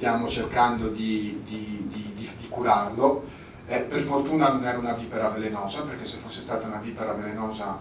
stiamo cercando di curarlo. Per fortuna non era una vipera velenosa, perché se fosse stata una vipera velenosa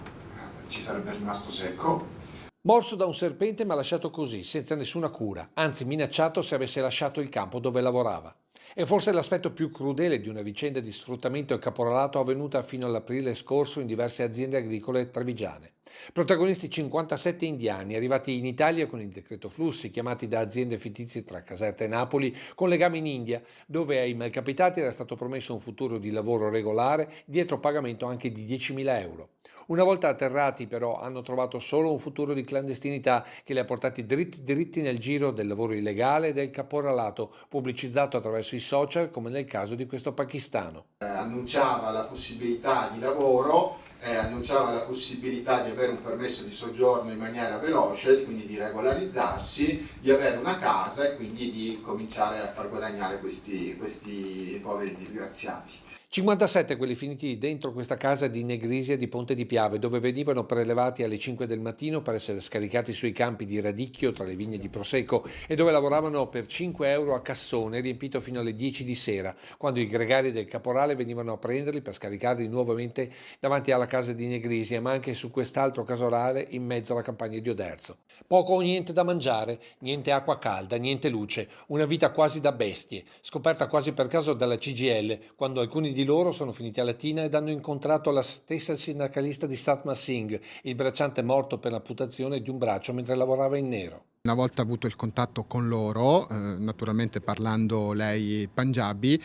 ci sarebbe rimasto secco. Morso da un serpente ma lasciato così, senza nessuna cura, anzi minacciato se avesse lasciato il campo dove lavorava. È forse l'aspetto più crudele di una vicenda di sfruttamento e caporalato avvenuta fino all'aprile scorso in diverse aziende agricole trevigiane. Protagonisti 57 indiani arrivati in Italia con il decreto flussi, chiamati da aziende fittizie tra Caserta e Napoli, con legami in India, dove ai malcapitati era stato promesso un futuro di lavoro regolare dietro pagamento anche di 10.000 euro. Una volta atterrati però hanno trovato solo un futuro di clandestinità che li ha portati dritti nel giro del lavoro illegale e del caporalato pubblicizzato attraverso i social, come nel caso di questo pakistano. Annunciava la possibilità di lavoro, annunciava la possibilità di avere un permesso di soggiorno in maniera veloce, quindi di regolarizzarsi, di avere una casa e quindi di cominciare a far guadagnare questi poveri disgraziati. 57 quelli finiti dentro questa casa di Negrisia di Ponte di Piave, dove venivano prelevati alle 5 del mattino per essere scaricati sui campi di radicchio tra le vigne di Prosecco e dove lavoravano per 5 euro a cassone riempito fino alle 10 di sera, quando i gregari del caporale venivano a prenderli per scaricarli nuovamente davanti alla casa di Negrisia, ma anche su quest'altro casolare in mezzo alla campagna di Oderzo. Poco o niente da mangiare, niente acqua calda, niente luce, una vita quasi da bestie, scoperta quasi per caso dalla CGIL, quando alcuni di loro sono finiti a Latina ed hanno incontrato la stessa sindacalista di Satma Singh, il bracciante morto per l'amputazione di un braccio mentre lavorava in nero. Una volta avuto il contatto con loro, naturalmente parlando lei Punjabi,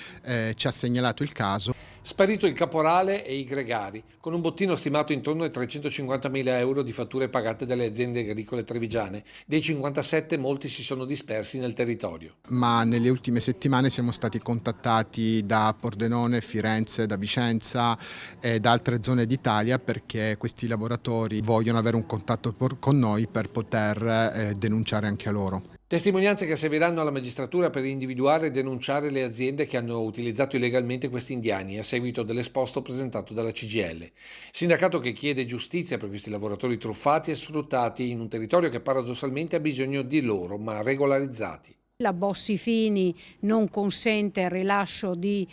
ci ha segnalato il caso. Sparito il caporale e i gregari, con un bottino stimato intorno ai 350.000 euro di fatture pagate dalle aziende agricole trevigiane. Dei 57 molti si sono dispersi nel territorio. Ma nelle ultime settimane siamo stati contattati da Pordenone, Firenze, da Vicenza e da altre zone d'Italia perché questi lavoratori vogliono avere un contatto con noi per poter denunciare anche a loro. Testimonianze che serviranno alla magistratura per individuare e denunciare le aziende che hanno utilizzato illegalmente questi indiani a seguito dell'esposto presentato dalla CGIL. Sindacato che chiede giustizia per questi lavoratori truffati e sfruttati in un territorio che paradossalmente ha bisogno di loro, ma regolarizzati. La Bossi-Fini non consente il rilascio di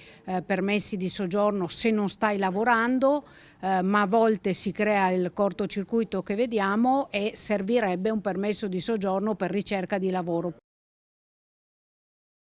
permessi di soggiorno se non stai lavorando, ma a volte si crea il cortocircuito che vediamo e servirebbe un permesso di soggiorno per ricerca di lavoro.